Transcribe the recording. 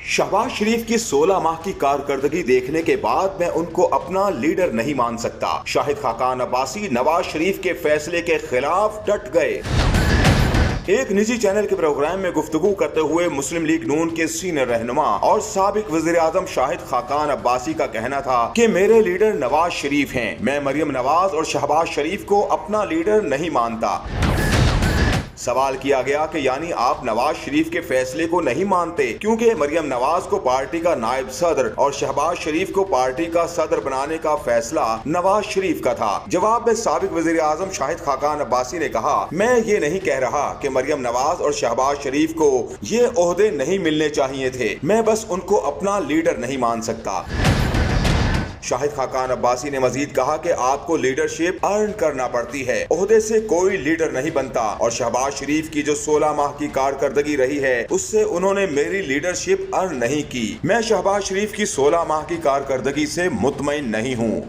शहबाज शरीफ की 16 माह की कारकर्दगी देखने के बाद मैं उनको अपना लीडर नहीं मान सकता। शाहिद खाकान अब्बासी नवाज शरीफ के फैसले के खिलाफ डट गए। एक निजी चैनल के प्रोग्राम में गुफ्तगू करते हुए मुस्लिम लीग नून के सीनियर रहनुमा और साबिक वजीर आजम शाहिद खाकान अब्बासी का कहना था कि मेरे लीडर नवाज शरीफ हैं। मैं मरियम नवाज और शहबाज शरीफ को अपना लीडर नहीं मानता। सवाल किया गया कि यानी आप नवाज शरीफ के फैसले को नहीं मानते क्योंकि मरियम नवाज को पार्टी का नायब सदर और शहबाज शरीफ को पार्टी का सदर बनाने का फैसला नवाज शरीफ का था। जवाब में साबिक वजीर आजम शाहिद खाकान अब्बासी ने कहा, मैं ये नहीं कह रहा कि मरियम नवाज और शहबाज शरीफ को ये ओहदे नहीं मिलने चाहिए थे, मैं बस उनको अपना लीडर नहीं मान सकता। शाहिद खाकान अब्बासी ने मजीद कहा कि आपको लीडरशिप अर्न करना पड़ती है, ओहदे से कोई लीडर नहीं बनता और शहबाज शरीफ की जो 16 माह की कारकर्दगी रही है उससे उन्होंने मेरी लीडरशिप अर्न नहीं की। मैं शहबाज शरीफ की 16 माह की कारकर्दगी से मुतमईन नहीं हूँ।